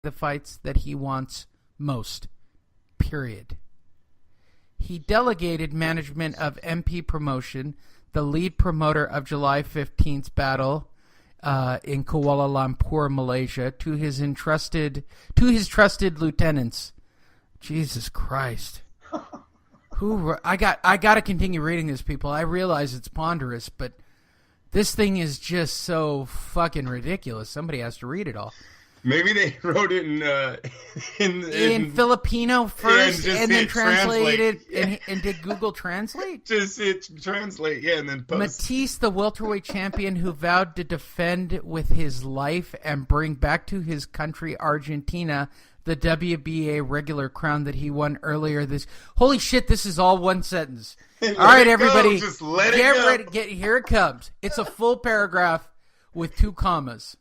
the fights that he wants most. Period. He delegated management of MP Promotion, the lead promoter of July 15th's battle in Kuala Lumpur, Malaysia, to his trusted lieutenants. Jesus Christ. I got to continue reading this, people. I realize it's ponderous, but this thing is just so fucking ridiculous. Somebody has to read it all. Maybe they wrote it in Filipino first, and then translated and did Google Translate. Just hit translate, yeah, and then post. Matthysse, the welterweight champion who vowed to defend with his life and bring back to his country, Argentina, the WBA regular crown that he won earlier this. Holy shit! This is all one sentence. All right, everybody, just let get it go. ready. Here it comes. It's a full paragraph with 2 commas.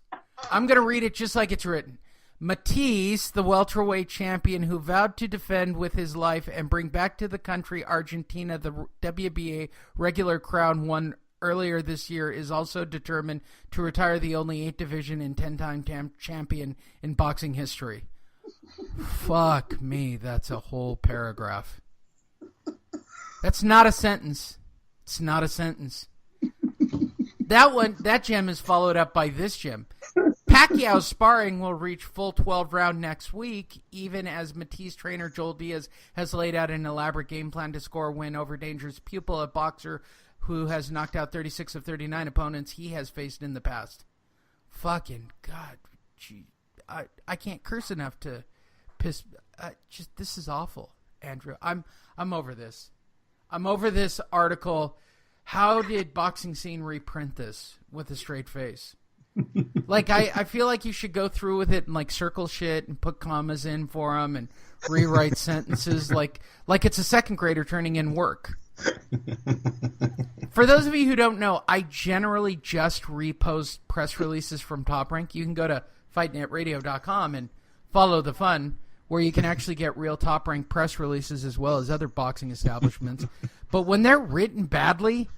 I'm going to read it just like it's written. Matthysse, the welterweight champion who vowed to defend with his life and bring back to the country Argentina the WBA regular crown won earlier this year, is also determined to retire the only 8-division and 10-time champion in boxing history. Fuck me, that's a whole paragraph. That's not a sentence. It's not a sentence. That gem is followed up by this gem. Pacquiao's sparring will reach full 12 round next week, even as Matthysse trainer Joel Diaz has laid out an elaborate game plan to score a win over dangerous pupil, a boxer who has knocked out 36 of 39 opponents he has faced in the past. Fucking God. Gee, I can't curse enough to piss. This is awful, Andrew. I'm over this. I'm over this article. How did Boxing Scene reprint this with a straight face? Like, I feel like you should go through with it and, like, circle shit and put commas in for them and rewrite sentences like it's a second grader turning in work. For those of you who don't know, I generally just repost press releases from Top Rank. You can go to fightnetradio.com and follow the fun, where you can actually get real Top Rank press releases as well as other boxing establishments. But when they're written badly,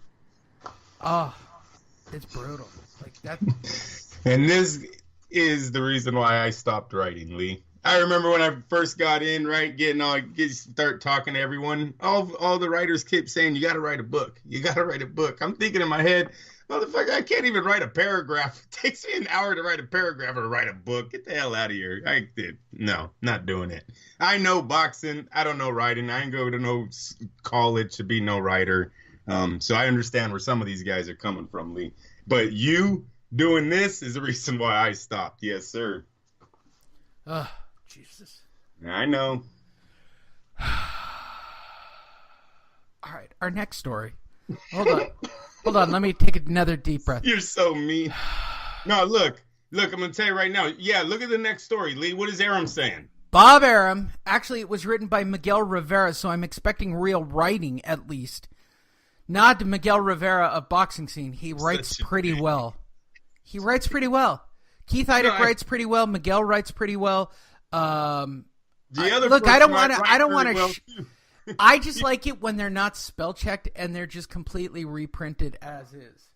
it's brutal. Like that. And this is the reason why I stopped writing, Lee. I remember when I first got in, right, start talking to everyone. All the writers kept saying, "You got to write a book. You got to write a book." I'm thinking in my head, motherfucker, I can't even write a paragraph. It takes me an hour to write a paragraph or write a book. Get the hell out of here. No, not doing it. I know boxing. I don't know writing. I ain't go to no college to be no writer. So I understand where some of these guys are coming from, Lee. But you doing this is the reason why I stopped. Yes, sir. Jesus. I know. All right, our next story. Hold on. Let me take another deep breath. You're so mean. No, look. I'm going to tell you right now. Yeah, look at the next story, Lee. What is Arum saying? Bob Arum. Actually, it was written by Miguel Rivera, so I'm expecting real writing at least. Nod to Miguel Rivera of Boxing Scene. He writes pretty well. Keith Heidick writes pretty well. Miguel writes pretty well. I don't want to. I just like it when they're not spell checked and they're just completely reprinted as is.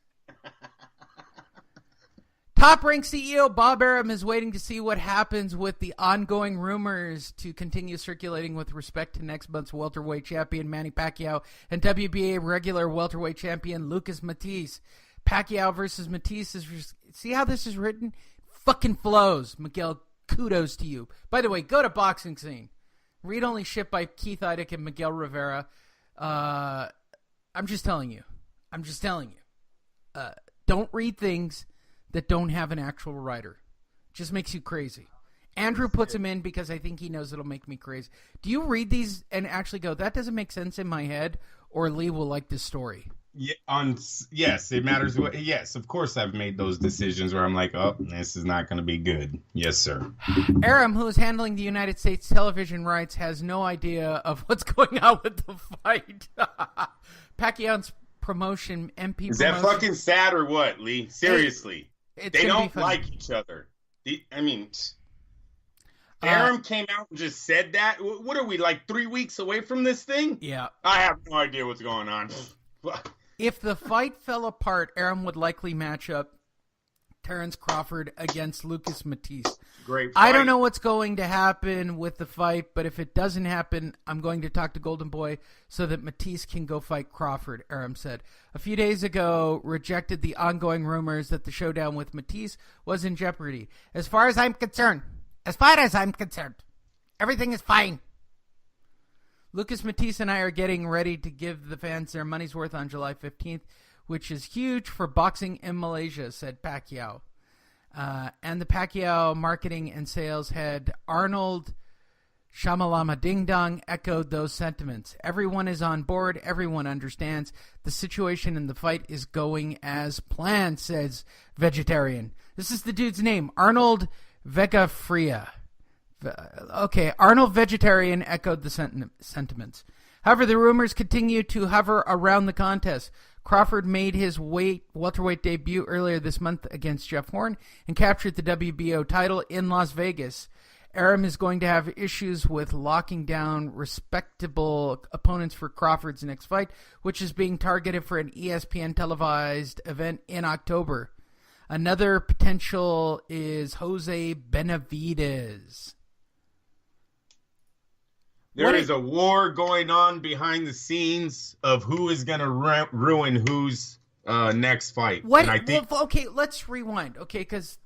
Top Rank CEO Bob Arum is waiting to see what happens with the ongoing rumors to continue circulating with respect to next month's welterweight champion Manny Pacquiao and WBA regular welterweight champion Lucas Matthysse. Pacquiao versus Matthysse see how this is written? Fucking flows. Miguel, kudos to you. By the way, go to Boxing Scene. Read only shit by Keith Heidick and Miguel Rivera. I'm just telling you. Don't read things that don't have an actual writer. Just makes you crazy. Andrew puts him in because I think he knows it'll make me crazy. Do you read these and actually go, that doesn't make sense in my head, or Lee will like this story? Yeah, yes, it matters. Yes, of course I've made those decisions where I'm like, oh, this is not going to be good. Yes, sir. Arum, who is handling the United States television rights, has no idea of what's going on with the fight. Pacquiao's promotion, MP Is promotion. that fucking sad or what, Lee? Seriously. They don't like each other. Arum came out and just said that. What are we, like 3 weeks away from this thing? Yeah. I have no idea what's going on. If the fight fell apart, Arum would likely match up Terrence Crawford against Lucas-Matthysse. Great fight. I don't know what's going to happen with the fight, but if it doesn't happen, I'm going to talk to Golden Boy so that Matthysse can go fight Crawford, Arum said. A few days ago, rejected the ongoing rumors that the showdown with Matthysse was in jeopardy. As far as I'm concerned, everything is fine. Lucas-Matthysse and I are getting ready to give the fans their money's worth on July 15th, which is huge for boxing in Malaysia, said Pacquiao. And the Pacquiao marketing and sales head, Arnold Shamalama Ding Dong, echoed those sentiments. Everyone is on board. Everyone understands the situation and the fight is going as planned, says Vegetarian. This is the dude's name, Arnold Vegafria. Okay, Arnold Vegetarian echoed the sentiments. However, the rumors continue to hover around the contest. Crawford made his welterweight debut earlier this month against Jeff Hearn and captured the WBO title in Las Vegas. Arum is going to have issues with locking down respectable opponents for Crawford's next fight, which is being targeted for an ESPN televised event in October. Another potential is Jose Benavidez. There is a war going on behind the scenes of who is going to ruin whose next fight. What? And I think, okay, let's rewind. Okay, because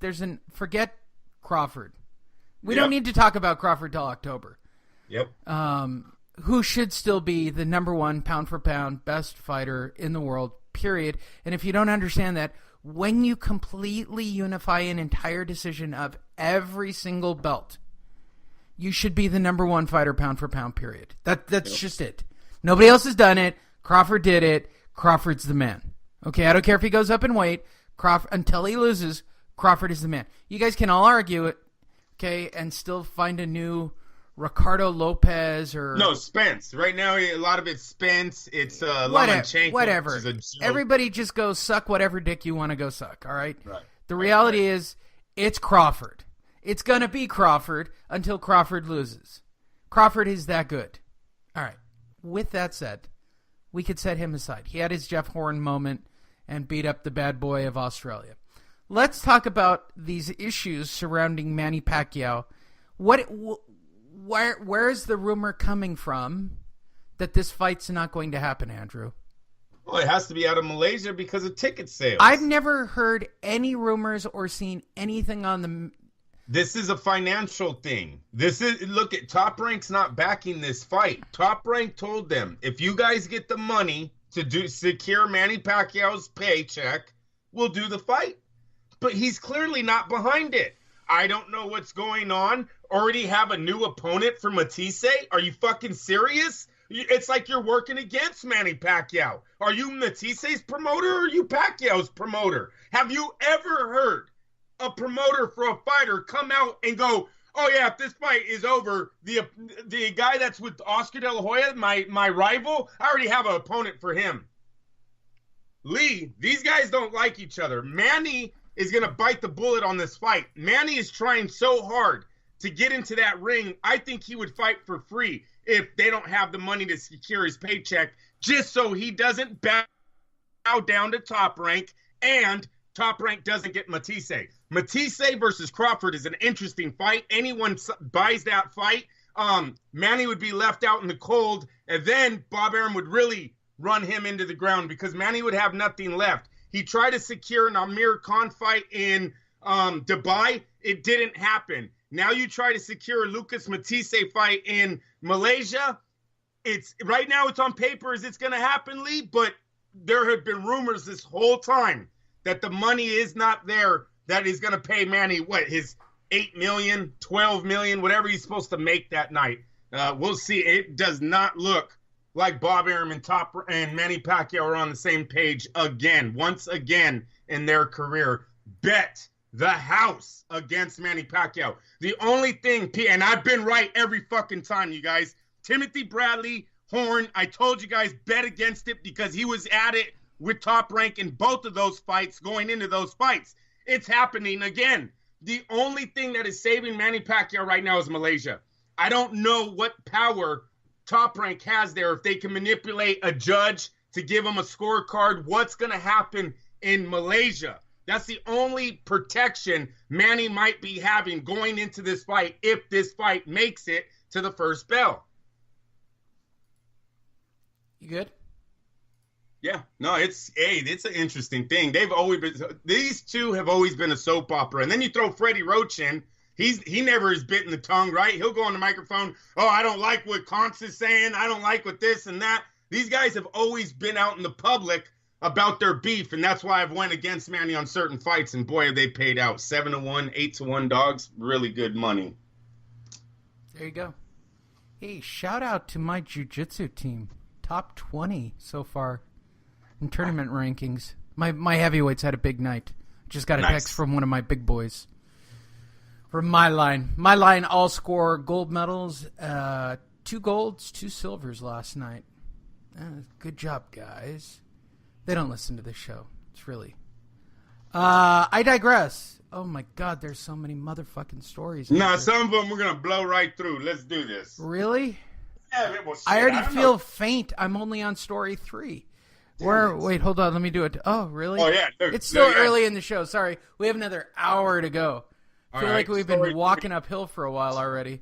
forget Crawford. We don't need to talk about Crawford till October. Yep. Who should still be the number one pound for pound best fighter in the world, period. And if you don't understand that, when you completely unify an entire decision of every single belt, you should be the number one fighter pound for pound, period. That's just it. Nobody else has done it. Crawford did it. Crawford's the man. Okay, I don't care if he goes up in weight. Until he loses, Crawford is the man. You guys can all argue it, okay, and still find a new Ricardo Lopez or... No, Spence. Right now, a lot of it's Spence. It's Lomachenko. Whatever. Everybody just go suck whatever dick you want to go suck, all right? Right. The reality is, it's Crawford. It's going to be Crawford until Crawford loses. Crawford is that good. All right. With that said, we could set him aside. He had his Jeff Hearn moment and beat up the bad boy of Australia. Let's talk about these issues surrounding Manny Pacquiao. Where is the rumor coming from that this fight's not going to happen, Andrew? Well, it has to be out of Malaysia because of ticket sales. I've never heard any rumors or seen anything on the... This is a financial thing. Look at Top Rank's not backing this fight. Top Rank told them, if you guys get the money to secure Manny Pacquiao's paycheck, we'll do the fight. But he's clearly not behind it. I don't know what's going on. Already have a new opponent for Matthysse? Are you fucking serious? It's like you're working against Manny Pacquiao. Are you Mathisse's promoter or are you Pacquiao's promoter? Have you ever heard a promoter for a fighter come out and go, oh yeah, if this fight is over, the guy that's with Oscar De La Hoya, my rival, I already have an opponent for him. Lee, these guys don't like each other. Manny is going to bite the bullet on this fight. Manny is trying so hard to get into that ring. I think he would fight for free if they don't have the money to secure his paycheck, just so he doesn't bow down to Top Rank and Top Rank doesn't get Matthysse. Matthysse versus Crawford is an interesting fight. Anyone buys that fight, Manny would be left out in the cold, and then Bob Arum would really run him into the ground because Manny would have nothing left. He tried to secure an Amir Khan fight in Dubai. It didn't happen. Now you try to secure a Lucas-Matthysse fight in Malaysia. Right now it's on paper as it's going to happen, Lee, but there have been rumors this whole time that the money is not there, that he's going to pay Manny, his $8 million, $12 million, whatever he's supposed to make that night. We'll see. It does not look like Bob Arum and Manny Pacquiao are on the same page once again in their career. Bet the house against Manny Pacquiao. The only thing, and I've been right every fucking time, you guys, Timothy Bradley, Hearn, I told you guys bet against it because he was at it with Top Rank in both of those fights, going into those fights. It's happening again. The only thing that is saving Manny Pacquiao right now is Malaysia. I don't know what power Top Rank has there, if they can manipulate a judge to give him a scorecard. What's going to happen in Malaysia? That's the only protection Manny might be having going into this fight if this fight makes it to the first bell. You good? Yeah, no, it's an interesting thing. These two have always been a soap opera. And then you throw Freddie Roach in. He never is bitten the tongue, right? He'll go on the microphone. Oh, I don't like what Conce is saying. I don't like what this and that. These guys have always been out in the public about their beef, and that's why I've went against Manny on certain fights. And boy, have they paid out 7-1, 8-1 dogs. Really good money. There you go. Hey, shout out to my jiu-jitsu team. Top 20 so far in tournament rankings. My heavyweights had a big night. Just got a text from one of my big boys. From my line. My line all score gold medals. 2 golds, 2 silvers last night. Good job, guys. They don't listen to this show. It's really... I digress. Oh, my God. There's so many motherfucking stories. No, some of them we're going to blow right through. Let's do this. Really? Yeah, well, shit, I already feel faint. I'm only on story 3. Wait, hold on. Let me do it. Oh, really? Oh, yeah. It's still early in the show. Sorry. We have another hour to go. I feel like we've been walking uphill for a while already.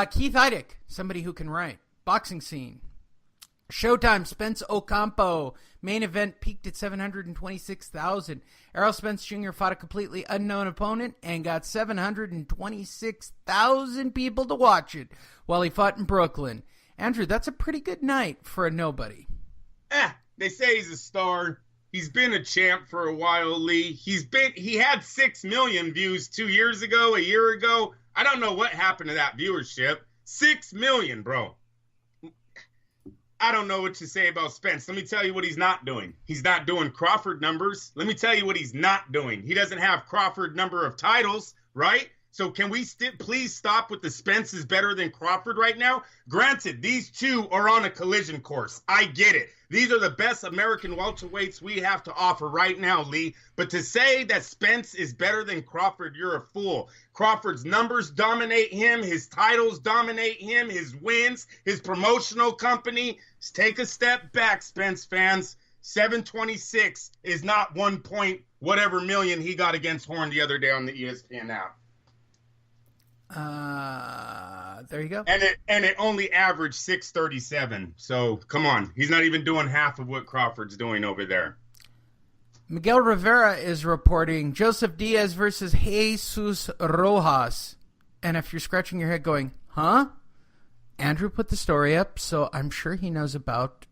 Keith Heidick, somebody who can write. Boxing scene. Showtime, Spence-Ocampo. Main event peaked at 726,000. Errol Spence Jr. fought a completely unknown opponent and got 726,000 people to watch it while he fought in Brooklyn. Andrew, that's a pretty good night for a nobody. They say he's a star. He's been a champ for a while, Lee. He had 6 million views 2 years ago, a year ago. I don't know what happened to that viewership. 6 million, bro. I don't know what to say about Spence. Let me tell you what he's not doing. He's not doing Crawford numbers. Let me tell you what he's not doing. He doesn't have Crawford number of titles, right? So can we please stop with the Spence is better than Crawford right now? Granted, these two are on a collision course. I get it. These are the best American welterweights we have to offer right now, Lee. But to say that Spence is better than Crawford, you're a fool. Crawford's numbers dominate him. His titles dominate him. His wins, his promotional company. Just take a step back, Spence fans. 726 is not 1 point whatever million he got against Hearn the other day on the ESPN app. There you go. And it only averaged 637. So come on, he's not even doing half of what Crawford's doing over there. Miguel Rivera is reporting Joseph Diaz versus Jesus Rojas. And if you're scratching your head going, huh? Andrew put the story up, so I'm sure he knows about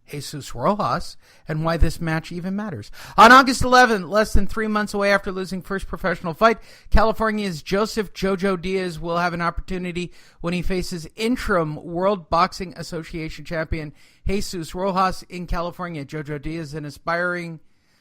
Jesus Rojas and why this match even matters. On August 11th, less than 3 months away after losing first professional fight, California's Joseph Jojo Diaz will have an opportunity when he faces interim World Boxing Association champion Jesus Rojas in California. Jojo Diaz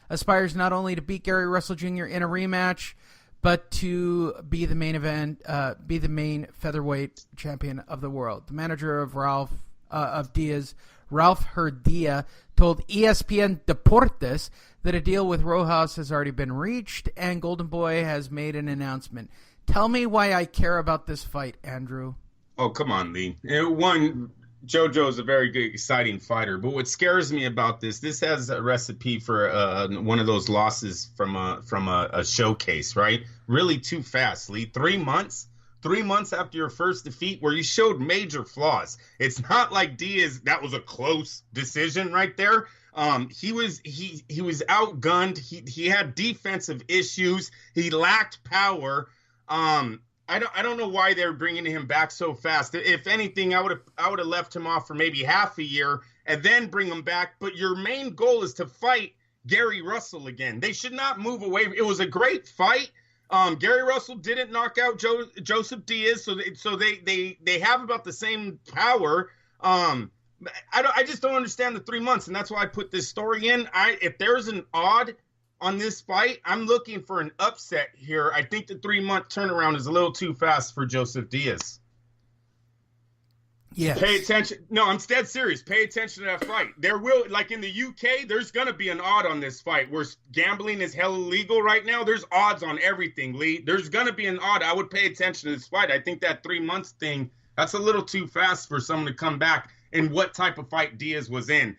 aspires not only to beat Gary Russell Jr. in a rematch, but to be the main featherweight champion of the world. The manager of Diaz, Ralph Herdia, told ESPN Deportes that a deal with Rojas has already been reached and Golden Boy has made an announcement. Tell me why I care about this fight, Andrew. Oh, come on, Lee. One, JoJo's a very good, exciting fighter, but what scares me about this has a recipe for one of those losses from a showcase, right? Really too fast, Lee. 3 months? 3 months after your first defeat where you showed major flaws. It's not like Diaz, that was a close decision right there. He was outgunned. He had defensive issues. He lacked power. I don't know why they're bringing him back so fast. If anything, I would have left him off for maybe half a year and then bring him back. But your main goal is to fight Gary Russell again. They should not move away. It was a great fight. Gary Russell didn't knock out Joseph Diaz, so they have about the same power. I just don't understand the 3 months, and that's why I put this story in. If there's an odd on this fight, I'm looking for an upset here. I think the 3 month turnaround is a little too fast for Joseph Diaz. Yes. Pay attention. No, I'm dead serious. Pay attention to that fight. There will, like in the UK, there's going to be an odd on this fight where gambling is hell illegal right now. There's odds on everything, Lee. There's going to be an odd. I would pay attention to this fight. I think that 3 months thing, that's a little too fast for someone to come back and what type of fight Diaz was in.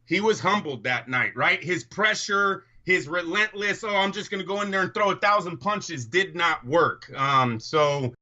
He was humbled that night, right? His pressure, his relentless, I'm just going to go in there and throw 1,000 punches did not work. So